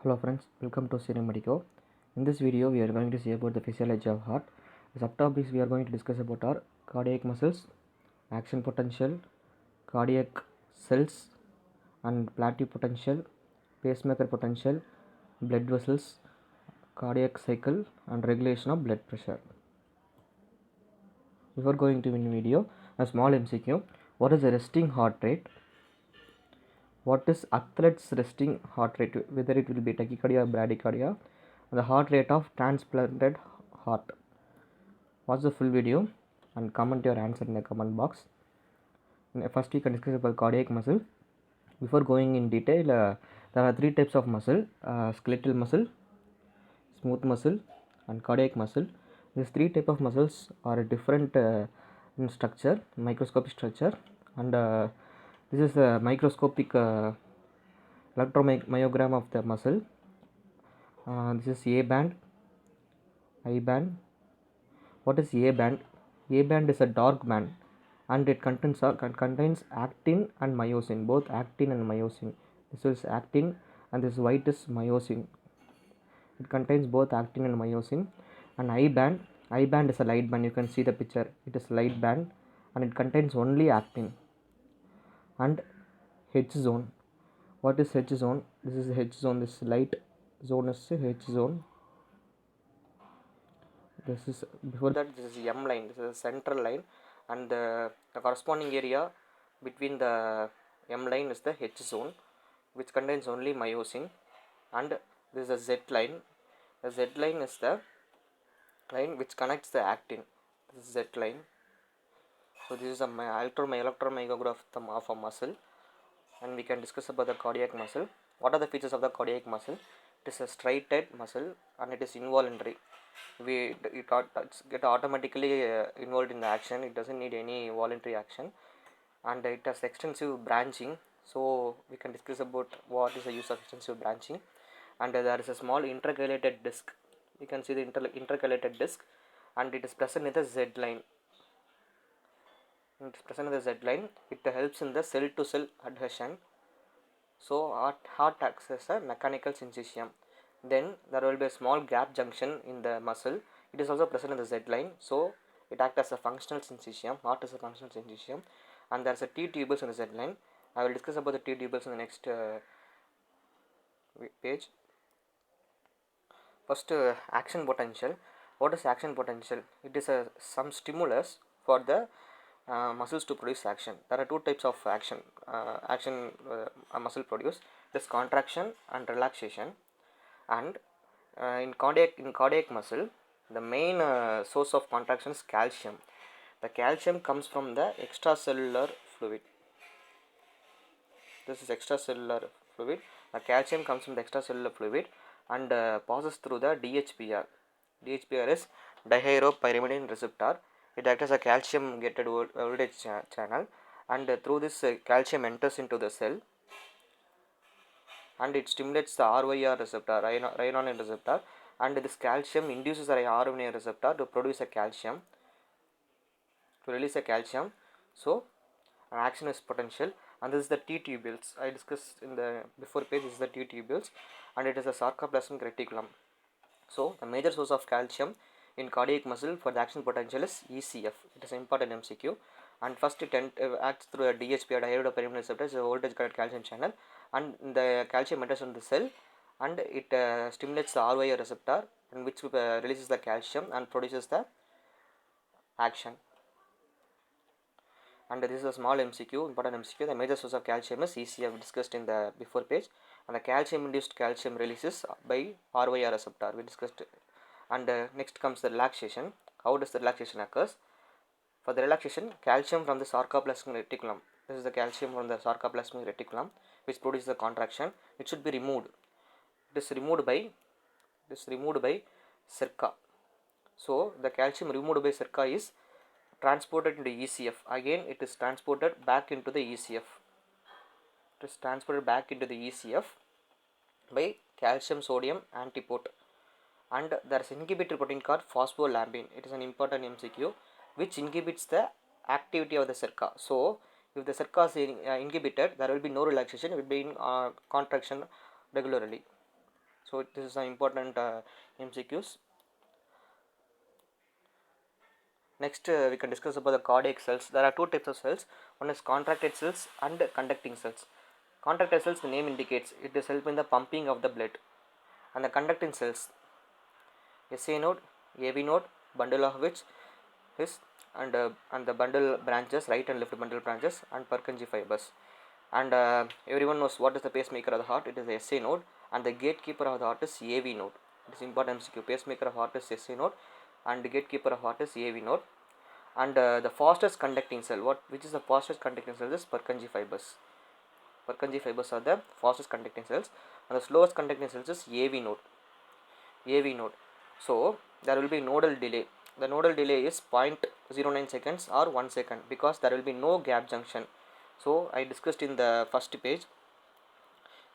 Hello friends, welcome to SERUMMEDICO. In this video, we are going to see about the physiology of heart. The subtopics we are going to discuss about are cardiac muscles, action potential, cardiac cells, and plateau potential, pacemaker potential, blood vessels, cardiac cycle, and regulation of blood pressure. Before going to the video, a small MCQ. What is the resting heart rate? What is athlete's resting heart rate, whether it will be tachycardia or bradycardia, and the heart rate of transplanted heart. Watch the full video and comment your answer in the comment box. First we can discuss about cardiac muscle. Before going in detail, there are three types of muscle: skeletal muscle, smooth muscle, and cardiac muscle. These three types of muscles are different in structure, microscopic structure, and this is a microscopic electromyogram of the muscle. This is A band, I band. What is A band? A band is a dark band and it contains actin and myosin, both actin and myosin. This is actin and this white is myosin. It contains both actin and myosin. And I band is a light band. You can see the picture. It is light band and it contains only actin. And H zone. What is H zone? This is H zone. This light zone is H zone. This is before that. This is M line. This is a central line, and the corresponding area between the M line is the H zone, which contains only myosin, and this is a Z line. The Z line is the line which connects the actin. This is Z line. So this is a electromyograph of a muscle, and we can discuss about the cardiac muscle. What are the features of the cardiac muscle? It is a straight-head muscle and it is involuntary. It get automatically involved in the action. It doesn't need any voluntary action, and it has extensive branching. So we can discuss about what is the use of extensive branching. And there is a small intercalated disc. You can see the intercalated disc, and it is present in the Z line. It is present in the Z line. It helps in the cell-to-cell adhesion. So heart acts as a mechanical syncytium. Then there will be a small gap junction in the muscle. It is also present in the Z line. So it acts as a functional syncytium. Heart is a functional syncytium, and there is a T tubules in the Z line. I will discuss about the T tubules in the next page. First, action potential. What is action potential? It is some stimulus for the muscles to produce action. There are two types of action. A muscle produce. This contraction and relaxation. And in cardiac muscle, the main source of contraction is calcium. The calcium comes from the extracellular fluid. This is extracellular fluid. The calcium comes from the extracellular fluid and passes through the DHPR. DHPR is dihydropyrimidine receptor. It acts as a calcium gated voltage channel, and through this calcium enters into the cell, and it stimulates the RYR receptor, renin receptor, and this calcium induces a RNA receptor to produce a calcium, to release a calcium. So an action is potential, and this is the T tubules. I discussed in the before page. This is the T tubules, and it is a sarcoplasmic reticulum. So the major source of calcium in cardiac muscle for the action potential is ECF. It is an important MCQ. And first it acts through a DHPR, dihydropyrimidine receptor, is a voltage gated calcium channel, and the calcium enters into the cell, and it stimulates the RYR receptor, and which releases the calcium and produces the action. And this is a small MCQ, important MCQ. The major source of calcium is ECF, discussed in the before page, and the calcium induced calcium releases by RYR receptor, we discussed. And next comes the relaxation. How does the relaxation occurs? For the relaxation, calcium from the sarcoplasmic reticulum. This is the calcium from the sarcoplasmic reticulum which produces the contraction. It should be removed. It is removed by circa. So the calcium removed by circa is transported into ECF. Again, it is transported back into the ECF. It is transported back into the ECF by calcium sodium antiport. And there is an inhibitory protein called phospholambin. It is an important MCQ which inhibits the activity of the circa. So if the circa is inhibited, there will be no relaxation. It will be in contraction regularly. So this is an important MCQs. Next we can discuss about the cardiac cells. There are two types of cells. One is contracted cells and conducting cells. Contracted cells, the name indicates, it is help in the pumping of the blood. And the conducting cells, SA node, AV node, bundle of which is and the bundle branches, right and left bundle branches, and Purkinje fibers. And everyone knows what is the pacemaker of the heart. It is the SA node, and the gatekeeper of the heart is AV node. It is important MCQ. Pacemaker of heart is SA node, and the gatekeeper of heart is AV node. And the fastest conducting cell, which is the fastest conducting cell, is Purkinje fibers. Purkinje fibers are the fastest conducting cells, and the slowest conducting cells is AV node. AV node. So there will be nodal delay. The nodal delay is 0.09 seconds or 1 second, because there will be no gap junction. So I discussed in the first page,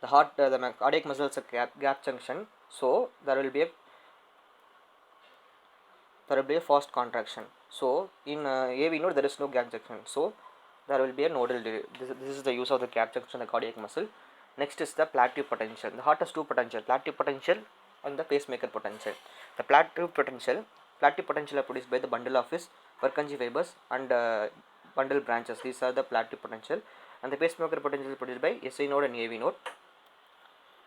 the heart, the cardiac muscle is a gap junction. So there will be a fast contraction. So in AV node there is no gap junction. So there will be a nodal delay. This is the use of the gap junction in the cardiac muscle. Next is the plateau potential. The heart has two potential, plateau potential and the pacemaker potential. The plateau potential are produced by the bundle of his Purkinje fibers and bundle branches. These are the plateau potential. And the pacemaker potential is produced by SA node and AV node.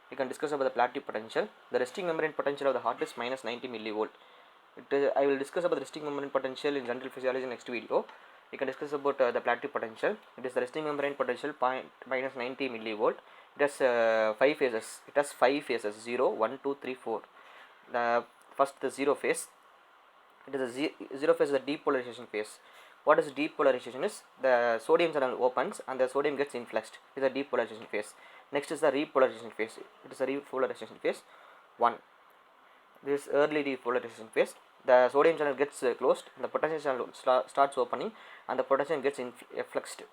We can discuss about the plateau potential. The resting membrane potential of the heart is minus 90 millivolt. I will discuss about the resting membrane potential in general physiology next video. We can discuss about the plateau potential. It is the resting membrane potential minus 90 millivolt. It has 5 phases. It has 5 phases: 0, 1, 2, 3, 4. The 0 phase. It is a 0 phase is the depolarization phase. What is depolarization is the sodium channel opens and the sodium gets influxed. It is a depolarization phase. Next is the repolarization phase. It is a repolarization phase 1. This early repolarization phase, the sodium channel gets closed, the potassium channel starts opening, and the potassium gets effluxed.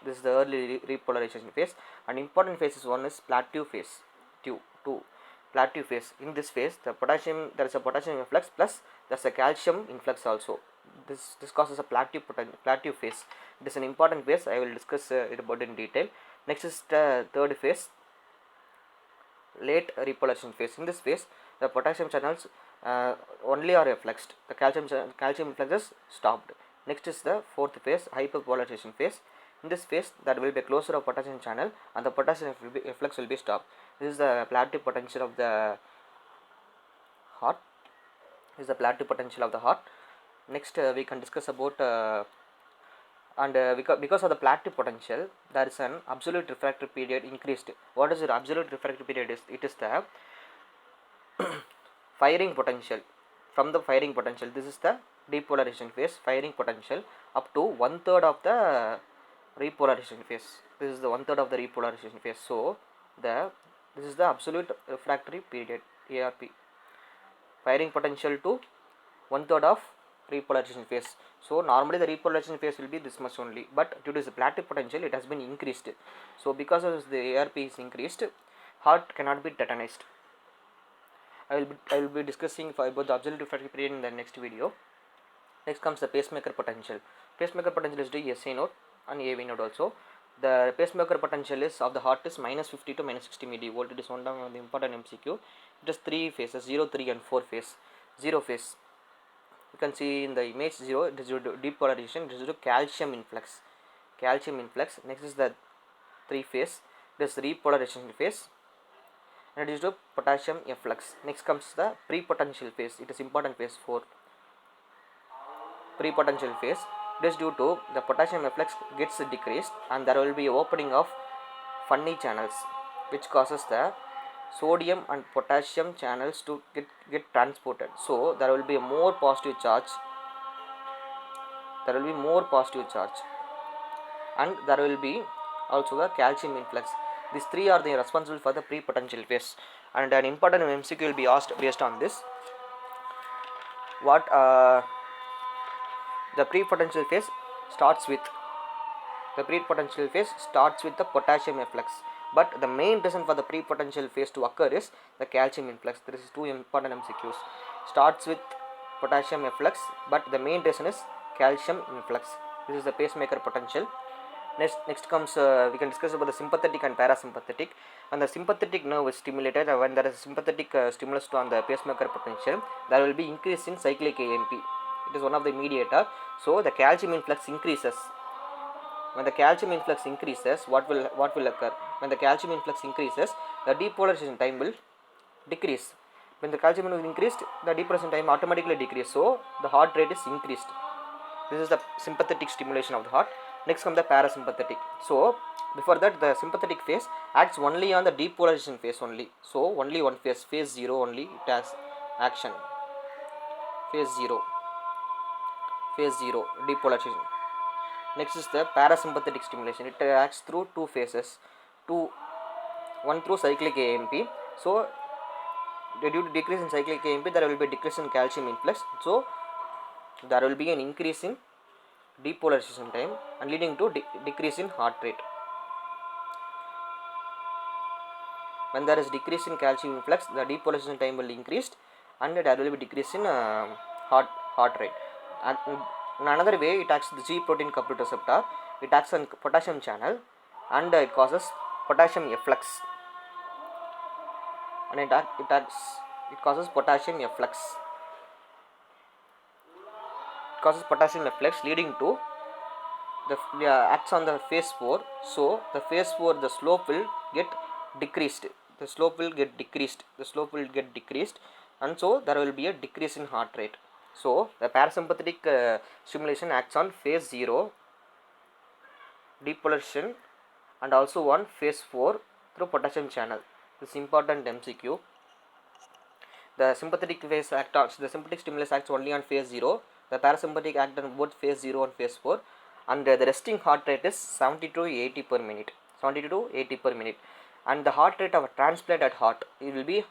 This is the early repolarization phase. And important phases, one is plateau phase. 2. Plateau phase. In this phase, there is a potassium influx plus there is a calcium influx also. This causes a plateau phase. It is an important phase. I will discuss it about in detail. Next is the third phase, late repolarization phase. In this phase, the potassium channels only are effluxed. The calcium influx is stopped. Next is the fourth phase, hyperpolarization phase. In this phase, there will be a closure of potassium channel and the potassium efflux will be stopped. This is the plateau potential of the heart. Next we can discuss about because of the plateau potential, there is an absolute refractory period increased. What is the absolute refractory period? It is the firing potential. From the firing potential, this is the depolarization phase, firing potential up to 1/3 of the repolarization phase. This is the 1/3 of the repolarization phase. So this is the absolute refractory period, ARP. Firing potential to 1/3 of repolarization phase. So normally the repolarization phase will be this much only, but due to the plateau potential it has been increased. So because of the ARP is increased, heart cannot be detonized. I will be discussing about the absolute refractory period in the next video. Next comes the pacemaker potential. Pacemaker potential is due to SA node and AV node also. The pacemaker potential is of the heart is minus 50 to minus 60 millivolt. It is one of the important MCQ. It has 3 phases, 0, 3 and 4 phase. 0 phase, you can see in the image 0, it is due to depolarization, it is due to calcium influx. Next is the 3 phase, it is repolarization phase, and it is due to potassium efflux. Next comes the prepotential phase. It is important phase 4. Prepotential phase, it is due to the potassium efflux gets decreased and there will be opening of funny channels, which causes the sodium and potassium channels to get transported. So there will be a more positive charge. And there will be also the calcium influx. These three are the responsible for the prepotential phase. And an important MCQ will be asked based on this. What the prepotential phase starts with? The prepotential phase starts with the potassium efflux. But the main reason for the prepotential phase to occur is the calcium influx. There is 2 important MCQs. Starts with potassium efflux, but the main reason is calcium influx. This is the pacemaker potential. Next comes we can discuss about the sympathetic and parasympathetic. When the sympathetic nerve is stimulated, when there is sympathetic stimulus to on the pacemaker potential, there will be increase in cyclic AMP. It is one of the mediator. So the calcium influx increases. When the calcium influx increases, what will occur? When the calcium influx increases, the depolarization time will decrease. When the calcium is increased, the depolarization time automatically decrease. So the heart rate is increased. This is the sympathetic stimulation of the heart. Next comes the parasympathetic. So before that, the sympathetic phase acts only on the depolarization phase only. So only one phase, phase 0 only it has action. Phase 0, depolarization. Next is the parasympathetic stimulation. It acts through two phases, one through cyclic AMP. So due to decrease in cyclic AMP, there will be decrease in calcium influx. So there will be an increase in depolarization time and leading to decrease in heart rate. When there is decrease in calcium influx, the depolarization time will increase and there will be decrease in heart rate. And in another way, it acts the G protein coupled receptor. It acts on potassium channel and it causes potassium efflux. And it causes potassium efflux. It causes potassium efflux leading to the acts on the phase 4. So the phase 4, the slope will get decreased. The slope will get decreased. And so there will be a decrease in heart rate. So the parasympathetic stimulation acts on phase 0 depolarization and also on phase 4 through potassium channel. This is important MCQ. The sympathetic phase the sympathetic stimulus acts only on phase 0. The parasympathetic acts on both phase 0 and phase 4. And the resting heart rate is 70 to 80 per minute. And the heart rate of a transplanted heart, it will be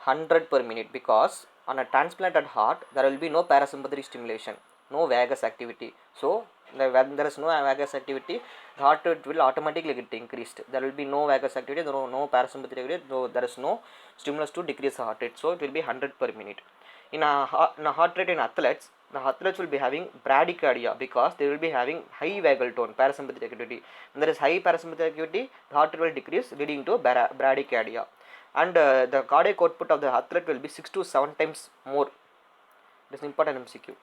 100 per minute, because on a transplanted heart there will be no parasympathetic stimulation, no vagus activity. So when there is no vagus activity, the heart rate will automatically get increased. There will be no vagus activity, no parasympathetic activity, there is no stimulus to decrease the heart rate. So it will be 100 per minute. In a heart rate in athletes, the athletes will be having bradycardia because they will be having high vagal tone, parasympathetic activity. When there is high parasympathetic activity, the heart rate will decrease, leading to bradycardia. And the cardiac output of the athlete will be 6 to 7 times more. This is important MCQ.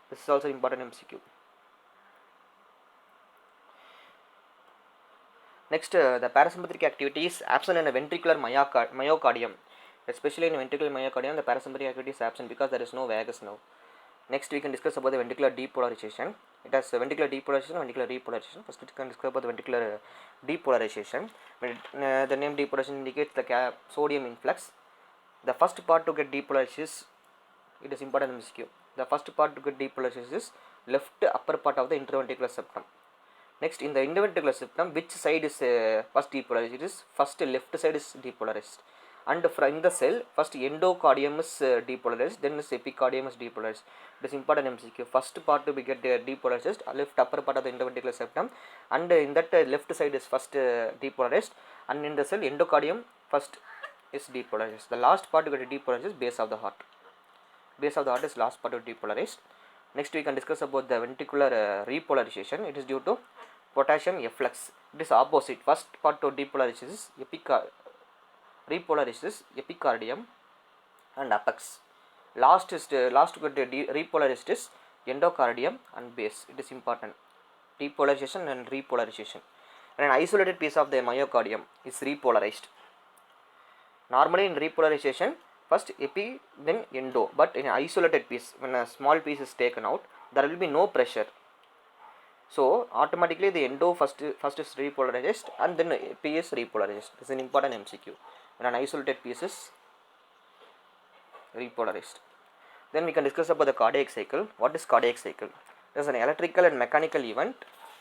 This is also important MCQ. Next, the parasympathetic activity is absent in a ventricular myocardium. Especially in ventricular myocardium, the parasympathetic activity is absent because there is no vagus nerve. Next, we can discuss about the ventricular depolarization. It has ventricular depolarization and ventricular repolarization. First, we can discuss about the ventricular depolarization. The name depolarization indicates the sodium influx. The first part to get depolarized is, it is important MCQ. The first part to get depolarized is left upper part of the interventricular septum. Next, in the interventricular septum, which side is first depolarized? It is first left side is depolarized. And from the cell, first endocardium is depolarized, then epicardium is depolarized. It is important MCQ. First part to be get depolarized, left upper part of the interventricular septum, and in that left side is first depolarized, and in the cell endocardium first is depolarized. The last part to get depolarized is base of the heart. Base of the heart is last part to depolarized. Next, we can discuss about the ventricular repolarization. It is due to potassium efflux. It is opposite. First part to depolarize is repolarizes epicardium and apex. Last to get repolarized is endocardium and base. It is important. Depolarization and repolarization. And an isolated piece of the myocardium is repolarized. Normally in repolarization, first epi, then endo. But in an isolated piece, when a small piece is taken out, there will be no pressure. So automatically the endo first is repolarized and then epi is repolarized. This is an important MCQ. When an isolated piece is repolarized. Then we can discuss about the cardiac cycle. What is cardiac cycle? It is an electrical and mechanical event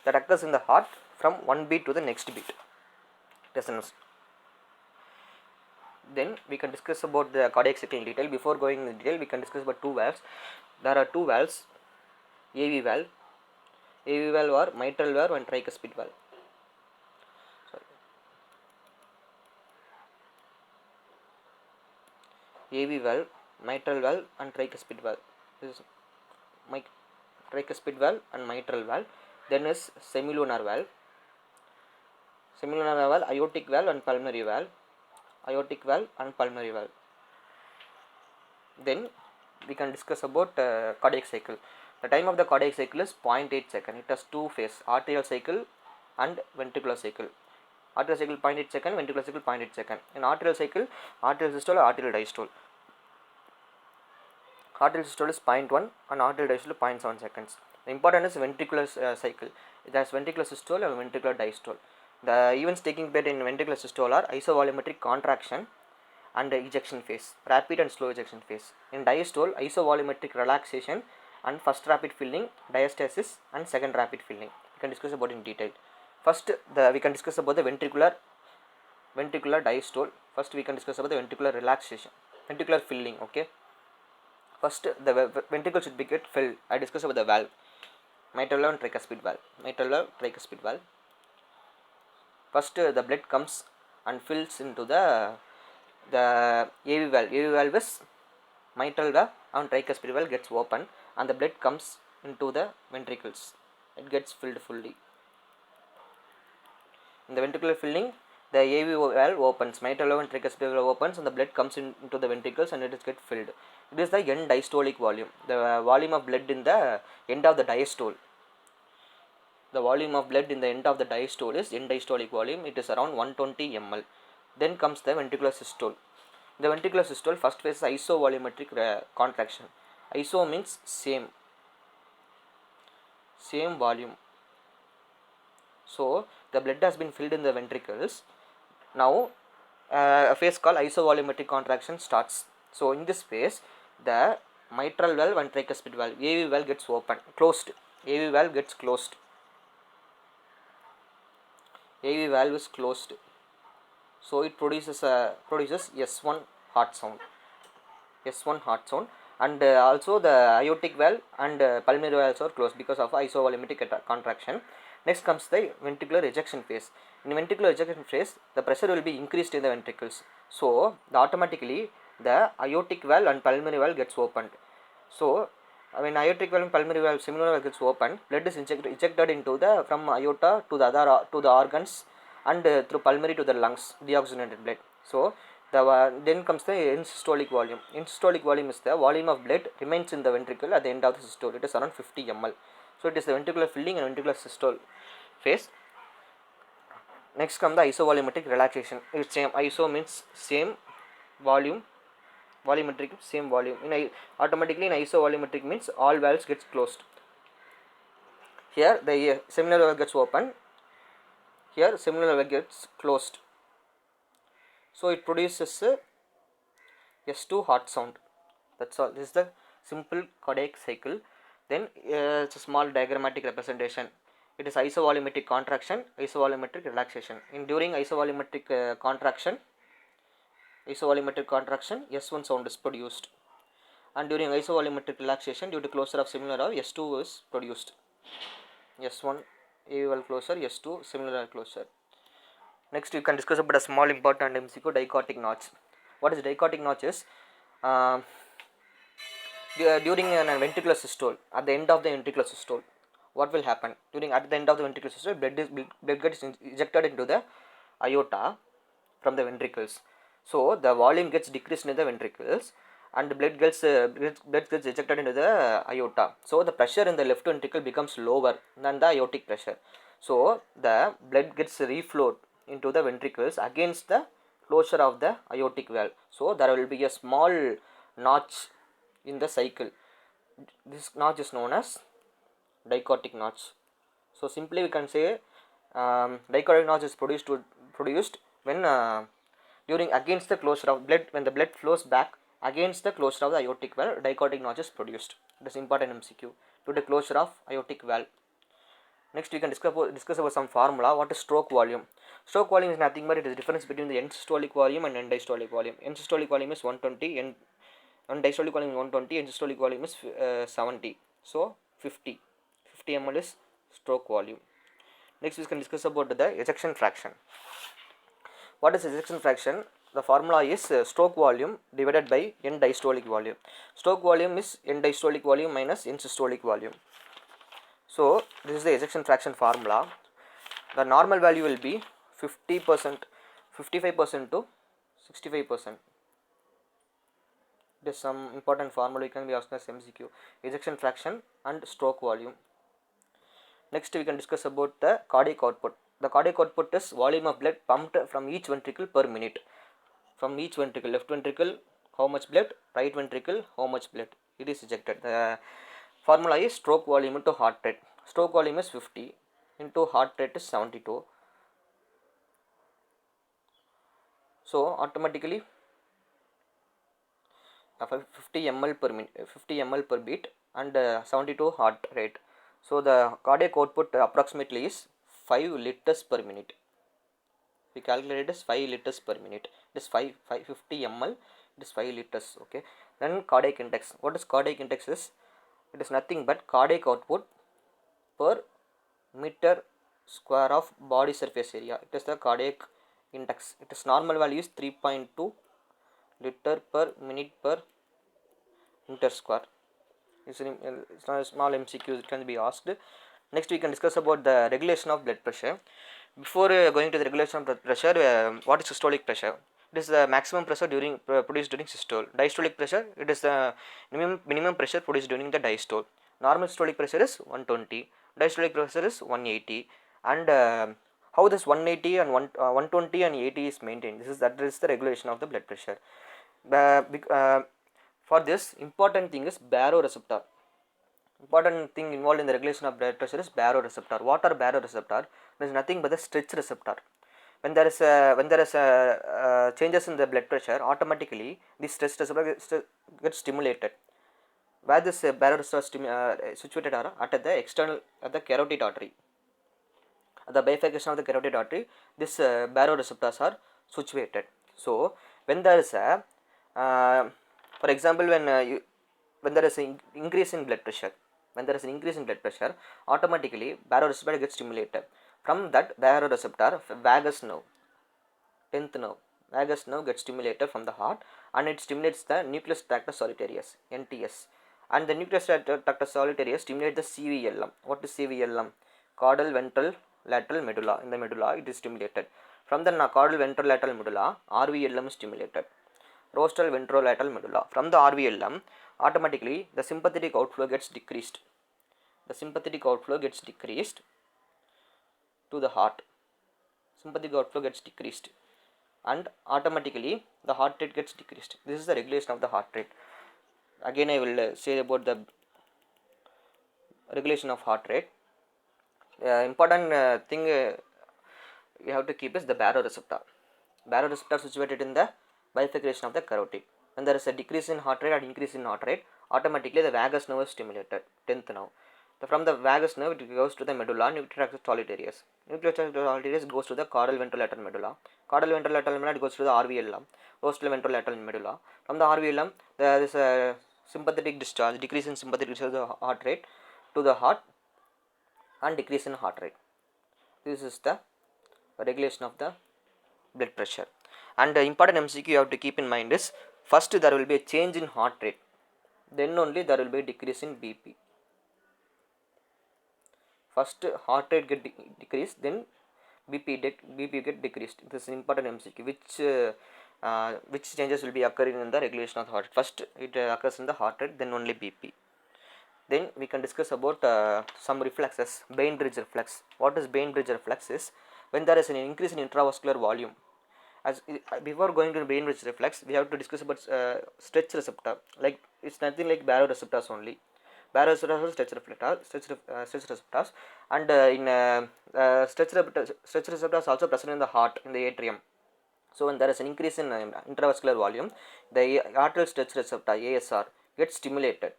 that occurs in the heart from one beat to the next beat. Then we can discuss about the cardiac cycle in detail. Before going in detail, we can discuss about two valves. There are two valves, AV valve or mitral valve and tricuspid valve. AV valve, mitral valve and tricuspid valve. This is tricuspid valve and mitral valve. Then is semilunar valve. semilunar valve, aortic valve and pulmonary valve, aortic valve and pulmonary valve. Then we can discuss about cardiac cycle. The time of the cardiac cycle is 0.8 second. It has two phases, arterial cycle and ventricular cycle. Arterial cycle 0.8 second, ventricular cycle 0.8 second. In arterial cycle, arterial systole or arterial diastole. Arterial systole is 0.1 and arterial diastole 0.7 seconds. The important is ventricular cycle. It has ventricular systole and ventricular diastole. The events taking place in ventricular systole are isovolumetric contraction and ejection phase, rapid and slow ejection phase. In diastole, isovolumetric relaxation and first rapid filling, diastasis and second rapid filling. We can discuss about in detail. First, we can discuss about the ventricular diastole. First, we can discuss about the ventricular relaxation, ventricular filling. Okay. First, the ventricle should be get filled. I discuss about the valve, mitral valve and tricuspid valve. Mitral valve, tricuspid valve. First, the blood comes and fills into the AV valve. AV valve is mitral valve and tricuspid valve gets open and the blood comes into the ventricles. It gets filled fully. In the ventricular filling, the AV valve opens, mitral valve and tricuspid valve opens and the blood comes into the ventricles and it is get filled. It is the end diastolic volume, the volume of blood in the end of the diastole. The volume of blood in the end of the diastole is end diastolic volume. It is around 120 ml. Then comes the ventricular systole. The ventricular systole first phase is isovolumetric contraction. Iso means same volume. So the blood has been filled in the ventricles. Now a phase called isovolumetric contraction starts. So in this phase, the mitral valve and tricuspid valve, AV valve gets open, closed. AV valve gets closed. AV valve is closed. So it produces S1 heart sound. S1 heart sound, and also the aortic valve and pulmonary valves are closed because of isovolumetric contraction. Next comes the ventricular ejection phase. In ventricular ejection phase, the pressure will be increased in the ventricles. So automatically the aortic valve and pulmonary valve gets opened. So when aortic valve and pulmonary valve similar valve gets open, blood is ejected into the from aorta to the organs and through pulmonary to the lungs, deoxygenated blood. So then comes the end systolic volume. End systolic volume is the volume of blood remains in the ventricle at the end of the systole. It is around 50 ml. So it is the ventricular filling and ventricular systole phase. Next comes the isovolumetric relaxation. It's same. Iso means same volume. Volumetric same volume. Automatically in isovolumetric means all valves gets closed. Here the semilunar valve gets open. Here semilunar valve gets closed. So it produces S2 heart sound. That's all. This is the simple cardiac cycle. Then it's a small diagrammatic representation. It is isovolumetric contraction, isovolumetric relaxation. During isovolumetric contraction, S1 sound is produced, and during isovolumetric relaxation, due to closure of semilunar valve, S2 is produced. S1 AV valve closure, S2 semilunar valve closure. Next, you can discuss about a small important MCQ, dichotic notch. What is dichotic notch is during a ventricular systole, at the end of the ventricular systole, what will happen? At the end of the ventricular systole, blood gets ejected into the aorta from the ventricles. So the volume gets decreased in the ventricles and the blood gets ejected into the aorta. So the pressure in the left ventricle becomes lower than the aortic pressure. So the blood gets reflowed into the ventricles against the closure of the aortic valve. So there will be a small notch in the cycle. This notch is known as dichotic notch. So simply we can say dichotic notch is produced when during against the closure of blood, when the blood flows back against the closure of the aortic valve, dichotic notch is produced. It is important MCQ to the closure of aortic valve. Next, we can discuss about some formula. What is stroke volume? Stroke volume is nothing but it is the difference between the end systolic volume and end diastolic volume. End systolic volume is 120, end diastolic volume is 120, end systolic volume is 70. So 50 ml is stroke volume. Next, we can discuss about the ejection fraction. What is ejection fraction? The formula is stroke volume divided by end diastolic volume. Stroke volume is end diastolic volume minus end systolic volume. So this is the ejection fraction formula. The normal value will be 50%, 55% to 65%. It is some important formula you can be asked as MCQ. Ejection fraction and stroke volume. Next we can discuss about the cardiac output. The cardiac output is volume of blood pumped from each ventricle per minute. From each ventricle, left ventricle how much blood, right ventricle how much blood it is ejected. The formula is stroke volume into heart rate. Stroke volume is 50 into heart rate is 72. So automatically 50 ml per minute, 50 ml per beat, and 72 heart rate. So the cardiac output approximately is 5 liters per minute. We calculate it as 5 liters per minute. It is 50 ml. It is 5 liters. Okay. Then cardiac index. What is cardiac index is? It is nothing but cardiac output per meter square of body surface area. It is the cardiac index. It is normal value is 3.2 liter per minute per meter square. It's not a small MCQ, it can be asked. Next we can discuss about the regulation of blood pressure. Before going to the regulation of blood pressure, what is systolic pressure? It is the maximum pressure produced during systole. Diastolic pressure, it is the minimum pressure produced during the diastole. Normal systolic pressure is 120, diastolic pressure is 180, and how this 180 and 120 and 80 is maintained. That is the regulation of the blood pressure. For this, important thing is baroreceptor. Important thing involved in the regulation of blood pressure is baroreceptor. What are baroreceptor? It is nothing but the stretch receptor. When there is changes in the blood pressure, automatically this stretch receptor gets stimulated. Where this baroreceptor situated are at the external, at the carotid artery. At the bifurcation of the carotid artery, this baroreceptors are situated. So when there is a for example, when there is an increase in blood pressure, automatically baroreceptor gets stimulated. From that baroreceptor, vagus nerve, 10th nerve gets stimulated from the heart, and it stimulates the nucleus tractus solitarius, NTS, and the nucleus tractus solitarius stimulates the CVLM. What is CVLM? Caudal ventral lateral medulla. In the medulla it is stimulated. From the caudal ventral lateral medulla, RVLM is stimulated. Rostral ventrolateral medulla. From the RVLM, automatically the sympathetic outflow gets decreased. The sympathetic outflow gets decreased to the heart. Sympathetic outflow gets decreased, and automatically the heart rate gets decreased. This is the regulation of the heart rate. Again, I will say about the regulation of heart rate. Important thing we have to keep is the baroreceptor. Baroreceptor situated in the bifurcation of the carotid. When there is a decrease in heart rate or increase in heart rate, automatically the vagus nerve is stimulated, 10th nerve. From the vagus nerve it goes to the medulla, nucleus tractus solitarius. Nucleus tractus solitarius goes to the caudal ventrolateral medulla. Caudal ventrolateral medulla goes to the RVLM, rostral ventrolateral medulla. From the RVLM there is a sympathetic discharge, decrease in sympathetic discharge of the heart rate to the heart, and decrease in heart rate. This is the regulation of the blood pressure. And the important MCQ you have to keep in mind is, first there will be a change in heart rate, then only there will be a decrease in BP. First heart rate get decreased, then BP get decreased. This is important MCQ. Which changes will be occurring in the regulation of the heart rate? First it occurs in the heart rate, then only BP. Then we can discuss about some reflexes. Bainbridge reflex. What is Bainbridge reflex is when there is an increase in intravascular volume. As before going to Bainbridge reflex, we have to discuss about stretch receptor. Like it's nothing like baroreceptors only. Baroreceptors, stretch receptors, and stretch receptors also present in the heart, in the atrium. So when there is an increase in intravascular volume, the arterial stretch receptor ASR gets stimulated,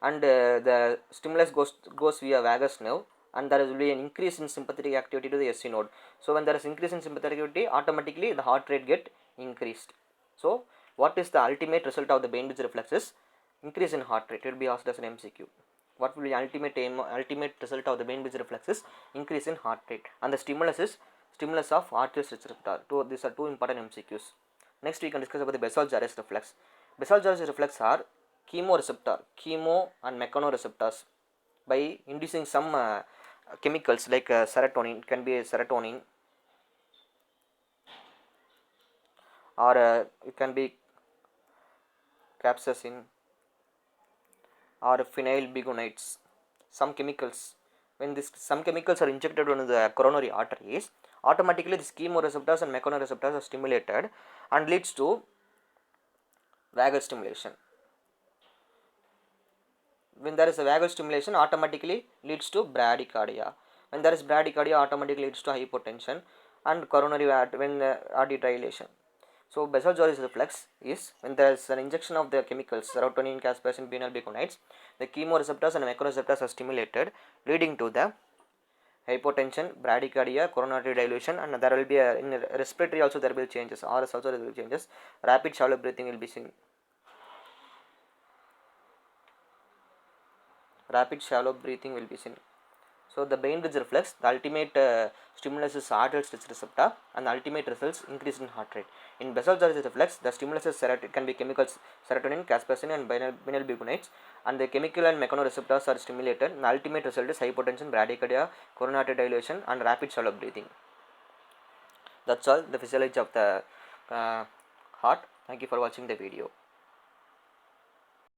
and the stimulus goes via vagus nerve, and there will be an increase in sympathetic activity to the SC node. So when there is increase in sympathetic activity, automatically the heart rate get increased. So what is the ultimate result of the Bainbridge reflex is increase in heart rate. It will be asked as an MCQ. What will be ultimate result of the Bainbridge reflex is increase in heart rate, and the stimulus is stimulus of arterial stretch receptor. These are two important MCQs. Next we can discuss about the Basal-Jarvis reflex. Basal-Jarvis reflex are chemo and mechanoreceptors by inducing some chemicals like serotonin. It can be serotonin, or it can be capsaicin or phenylbutyrate. Some chemicals, when some chemicals are injected into the coronary arteries, automatically the chemoreceptors and mechanoreceptors are stimulated and leads to vagal stimulation. When there is a vagal stimulation, automatically leads to bradycardia. When there is bradycardia, automatically leads to hypotension and coronary artery dilation. So basal-Joris reflex is when there is an injection of the chemicals serotonin, capsaicin, phenylbutyrate, the chemoreceptors and mechanoreceptors are stimulated, leading to the hypotension, bradycardia, coronary dilation, and there will be in respiratory also there will be changes. RS also there will be changes. Rapid shallow breathing will be seen. Rapid shallow breathing will be seen. So the brain ridge reflex, the ultimate stimulus is atrial stretch receptor, and the ultimate results increase in heart rate. In basal-Joris reflex, the stimulus is it can be chemicals serotonin, capsaicin, and phenylbutyrate, and the chemical and mechanoreceptors are stimulated. And the ultimate result is hypotension, bradycardia, coronary dilation, and rapid shallow breathing. That's all the physiology of the heart. Thank you for watching the video.